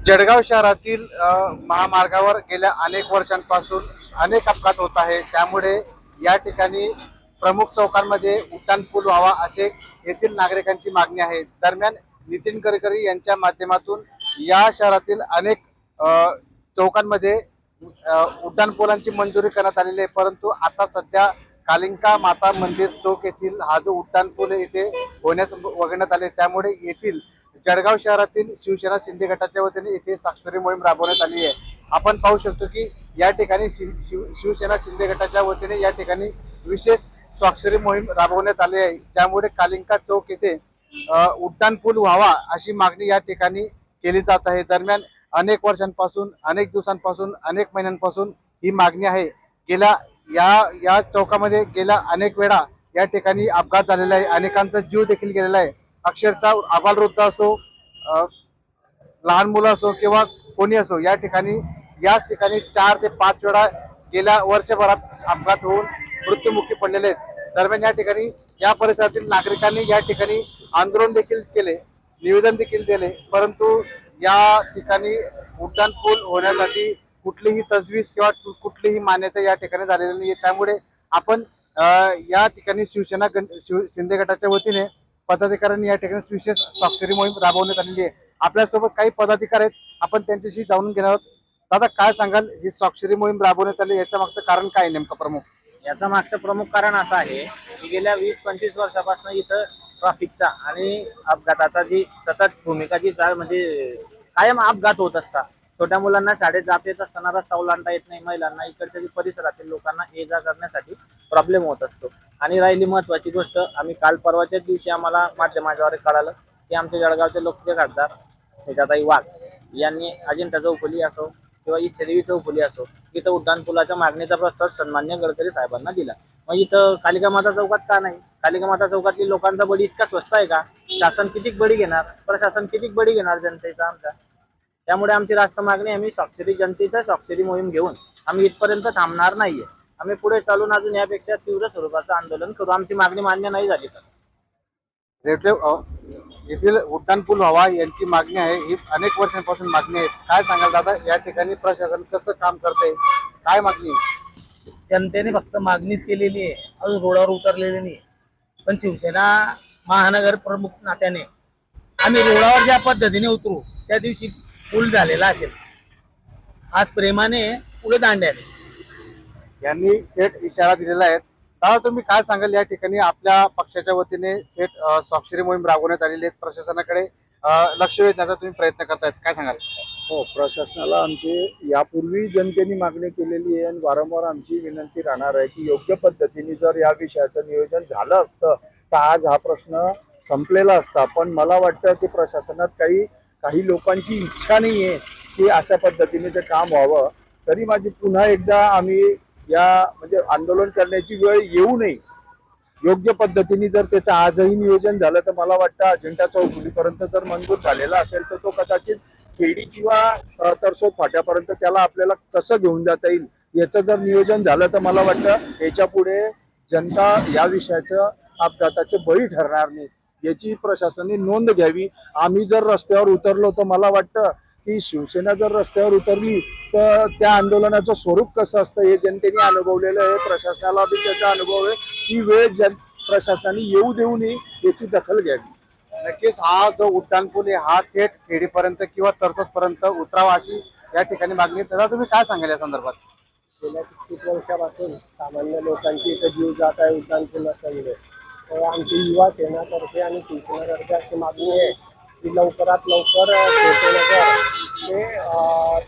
जळगाव शहरातील महामार्गावर गेल्या अनेक वर्षांपासून अनेक अपघात होत आहे। त्यामुळे या ठिकाणी प्रमुख चौकांमध्ये उड्डाणपूल व्हावा असे येथील नागरिकांची मागणी आहे। दरम्यान नितीन गडकरी यांच्या माध्यमातून या शहरातील अनेक चौकांमध्ये उड्डाणपुलांची मंजुरी करण्यात आलेली आहे, परंतु आता सध्या कालिका माता मंदिर चौक येथील हा जो उड्डाणपूल इथे होण्यास वगळण्यात आले, त्यामुळे येथील जळगाव शहरातील शिवसेना शिंदे गटाच्या वतीने येथे साक्षरी मोहीम राबवण्यात आली आहे। आपण पाहू शकतो की या ठिकाणी शिवसेना शिंदे गटाच्या वतीने या ठिकाणी विशेष स्वाक्षरी मोहीम राबवण्यात आली आहे। त्यामुळे कालिका चौक येथे उड्डाणपूल व्हावा अशी मागणी या ठिकाणी केली जात आहे। दरम्यान अनेक वर्षांपासून, अनेक दिवसांपासून, अनेक महिन्यांपासून ही मागणी आहे। गेल्या या चौकामध्ये गेल्या अनेक वेळा या ठिकाणी अपघात झालेला आहे, अनेकांचा जीव देखील गेलेला आहे। अक्षरशः आबालवृद्ध असो, लहान मुलं असो किंवा कोणी असो, याच ठिकाणी 4 ते 5 वेळा गेल्या वर्षभरात अपघात होऊन मृत्युमुखी पडलेले आहेत। दरम्यान या ठिकाणी या परिसरातील नागरिकांनी या ठिकाणी आंदोलन देखील केले, निवेदन देखील दिले, परंतु या ठिकाणी उड्डाणपूल होण्यासाठी कुठलीही तजवीज किंवा कुठलीही मान्यता या ठिकाणी झालेली नाही। त्यामुळे आपण या ठिकाणी शिंदे गटाच्या वतीने पदाधिकाऱ्यांनी या ठिकाणी विशेष स्वाक्षरी मोहीम राबवण्यात आलेली आहे। आपल्यासोबत काही पदाधिकारी आहेत, आपण त्यांच्याशी जाणून घेणार आहोत। दादा, काय सांगाल, ही स्वाक्षरी मोहीम राबवण्यात आली, याच्या मागचं कारण काय नेमकं प्रमुख? याचा मागचं प्रमुख कारण असं आहे की गेल्या 20-25 वर्षापासून इथं ट्रॅफिकचा आणि अपघाताचा जी सतत भूमिका जी म्हणजे कायम अपघात होत असतात। छोट्या मुलांना शाळेत जात येत असताना रस्ता ओलांडता येत नाही, महिलांना, इकडच्या परिसरातील लोकांना ये जा करण्यासाठी प्रॉब्लेम होत असतो। आणि राहिली महत्वाची गोष्ट, आम्ही काल परवाच्याच दिवशी आम्हाला माध्यमाद्वारे कळालं की आमच्या जळगावचे लोकप्रिय खासदार सुजाताई वाघ यांनी अजिंठा चौफुली असो किंवा इच्छादेवी चौफुली असो, इथं उड्डाणपुलाच्या मागणीचा प्रस्ताव सन्मान्य गडकरी साहेबांना दिला। मग इथं कालिका माता चौकात का नाही? कालिका माता चौकातली लोकांचा बळी इतका स्वस्त आहे का? शासन किती बळी घेणार, प्रशासन किती बळी घेणार जनतेचा आमच्या? त्यामुळे आमची रास्त मागणी, आम्ही जनतेचा स्वाक्षरी मोहीम घेऊन आम्ही इथपर्यंत थांबणार नाहीये। आम्ही पुढे चालून अजून यापेक्षा तीव्र स्वरूपाचं आंदोलन करू, आमची मागणी मान्य नाही झाली तर। येथील उड्डाणपूल व्हावा यांची मागणी आहे, ही अनेक वर्षांपासून मागणी आहे। काय सांगाल दादा, या ठिकाणी प्रशासन कसं काम करतंय, काय मागणी आहे? जनतेने फक्त मागणीच केलेली आहे, अजून रोडावर उतरलेली नाही। पण शिवसेना महानगर प्रमुख नात्याने आम्ही रोडावर ज्या पद्धतीने उतरू त्या दिवशी पूल झालेला असेल, आज प्रेमाने पुढे दांड्याने यांनी थेट इशारा दिलेला आहे। दादा, तुम्ही काय सांगाल, या ठिकाणी आपल्या पक्षाच्या वतीने थेट स्वाक्षरी मोहीम राबवण्यात आलेली आहे, प्रशासनाकडे लक्ष वेधण्याचा तुम्ही प्रयत्न करतायत, काय सांगाल? हो, प्रशासनाला आमची यापूर्वी जनतेने मागणी केलेली आहे आणि वारंवार आमची विनंती राहणार आहे की योग्य पद्धतीने जर या विषयाचं नियोजन झालं असतं तर आज हा प्रश्न संपलेला असता। पण मला वाटतं की प्रशासनात काही लोकांची इच्छा नाही आहे की अशा पद्धतीने ते काम व्हावं। तरी माझी पुन्हा एकदा आम्ही म्हणजे आंदोलन करण्याची वेळ येऊ नये, योग्य पद्धतीने जर त्याचं आजही नियोजन झालं तर मला वाटतं अजिंठा चौफुलीपर्यंत जर मंजूर झालेला असेल तर तो कदाचित खेडी किंवा तरसोद फाट्यापर्यंत त्याला आपल्याला कसं घेऊन जाता येईल याचं जर नियोजन झालं तर मला वाटतं याच्या पुढे जनता या विषयाचं अपघाताचे बळी ठरणार नाही, याची प्रशासनाने नोंद घ्यावी। आम्ही जर रस्त्यावर उतरलो तर मला वाटतं की शिवसेना जर रस्त्यावर उतरली तर त्या आंदोलनाचं स्वरूप कसं असतं हे जनतेने अनुभवलेलं आहे, प्रशासनाला बी त्याचा अनुभव आहे। ही वेळ प्रशासनाने येऊ देऊ नये याची दखल घ्यावी। नक्कीच हा जो उड्डाणपूल आहे हा थेट खेडीपर्यंत किंवा तरसोद पर्यंत उतरावा अशी या ठिकाणी मागणी आहे। दादा, तुम्ही काय सांगाल या संदर्भात? गेल्या कित्येक वर्षापासून सामान्य लोकांची इथे जीव जात आहे उड्डाणपूल असल्यामुळे। तर आमची युवा सेनातर्फे आणि शिवसेनेतर्फे अशी मागणी आहे की लवकरात लवकर नगर ते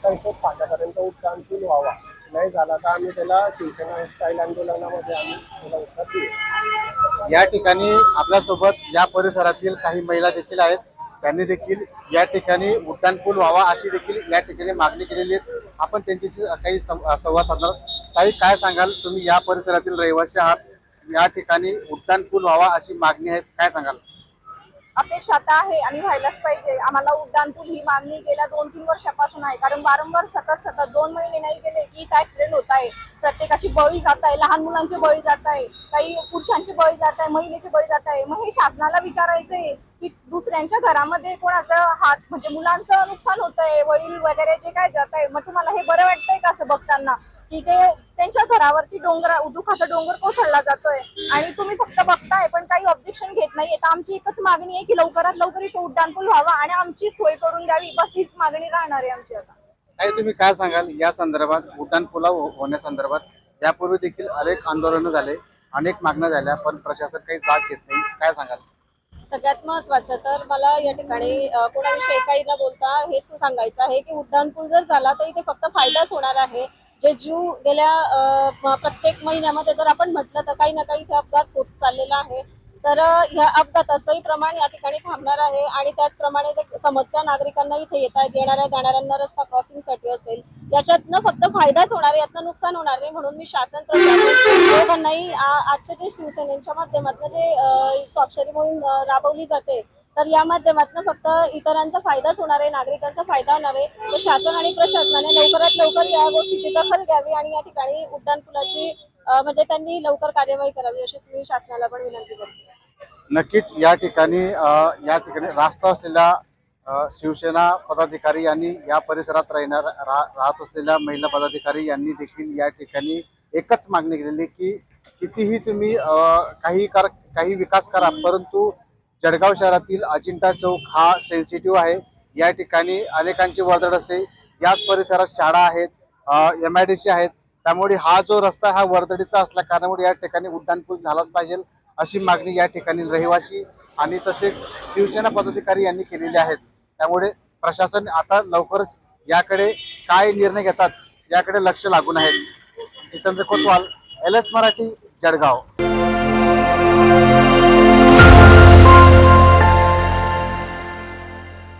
तरसोद फाट्यापर्यंत उड्डाणपूल व्हावा। नाही झाला तर आम्ही त्याला शिवसेना स्टाईल आंदोलनामध्ये आम्ही त्याला उत्तर देऊ। या ठिकाणी आपल्यासोबत या परिसरातील काही महिला देखील आहेत, त्यांनी देखील या ठिकाणी उड्डाणपूल व्हावा अशी देखील या ठिकाणी मागणी केलेली आहे। आपण त्यांच्याशी काही संवाद साधणार। काही काय सांगाल, तुम्ही या परिसरातील रहिवासी आहात, या ठिकाणी उड्डाणपूल व्हावा अशी मागणी आहे, काय सांगाल? अपेक्षा आता आहे आणि व्हायलाच पाहिजे. आम्हाला उड्डाणपूल ही मागणी गेल्या 2-3 वर्षापासून आहे, कारण वारंवार सतत 2 महिने नाही गेले की इथं ऍक्सिडेंट होत आहे. प्रत्येकाची बळी जात आहे, लहान मुलांचे बळी जात आहे, काही पुरुषांचे बळी जात आहे, महिलेचे बळी जात आहे. मग हे शासनाला विचारायचंय की दुसऱ्यांच्या घरामध्ये कोणाचं हात म्हणजे मुलांचं नुकसान होत आहे, वडील वगैरे जे काय जात आहे, मग तुम्हाला हे बरं वाटतंय का असं बघताना की ते त्यांच्या घरावरती दुखाचा डोंगर कोसळला जातोय आणि तुम्ही फक्त बघताय पण काही ऑब्जेक्शन घेत नाहीये. तर आमची एकच मागणी आहे की लवकरात लवकर इथे उड्डाणपूल व्हावा आणि आमची सोय करून द्यावी. बस हीच मागणी राहणार आहे आमची आता. ताई, तुम्ही काय सांगाल या संदर्भात, उड्डाणपुला होण्यासंदर्भात? यापूर्वी देखील अनेक आंदोलनं झाले, अनेक मागण्या झाल्या, पण प्रशासन काही जाग घेत नाही. काय सांगाल? सगळ्यात महत्त्वाचं तर मला या ठिकाणी कोणाविषयी काही न बोलता हेच सांगायचं आहे की उड्डाणपूल जर झाला तर इथे फक्त फायदाच होणार आहे. जे जीव गेल्या प्रत्येक महिन्यामध्ये जर आपण म्हटलं तर काही ना काही इथे अपघात होत चाललेला आहे. तर ह्या अपघाताचंही प्रमाण या ठिकाणी थांबणार आहे आणि त्याचप्रमाणे समस्या नागरिकांना इथे येणाऱ्या जाणाऱ्यांना रस्ता क्रॉसिंगसाठी असेल, याच्यातनं फक्त फायदाच होणार आहे, यातनं नुकसान होणार नाही. म्हणून मी शासन प्रशासन दोघांनाही आजच्या जे शिवसेनेच्या माध्यमातून जे स्वाक्षरी मोहीम राबवली जाते तर या माध्यमातून फक्त इतरांचा फायदाच होणार आहे, नागरिकांचा फायदा होणार आहे. तर शासन आणि प्रशासनाने लवकरात लवकर या गोष्टीची दखल घ्यावी आणि या ठिकाणी उड्डाणपुलाची म्हणजे त्यांनी लवकर कार्यवाही करावी अशीच मी शासनाला पण विनंती करते. नक्कीच या ठिकाणी रास्ता असलेल्या शिवसेना पदाधिकारी आणि या परिसरात राहत असलेल्या महिला पदाधिकारी यांनी देखील या ठिकाणी एकच मागणी केलेली की कितीही तुम्ही काही विकास करा, परंतु जळगाव शहरातील अजिंठा चौक हा सेन्सिटिव्ह आहे. या ठिकाणी अनेकांची वर्दळ असते, याच परिसरात शाळा आहेत, MIDC आहेत. त्यामुळे हा जो रस्ता हा वर्दळीचा असल्या कारणामुळे या ठिकाणी उड्डाणपूल झालाच पाहिजे अशी मागणी या ठिकाणी रहिवासी आणि तसेच शिवसेना पदाधिकारी यांनी केलेली आहेत. त्यामुळे प्रशासन आता लवकरच याकडे काय निर्णय घेतात याकडे लक्ष लागून आहे. जितेंद्र कोतवाल, LS मराठी, जळगाव.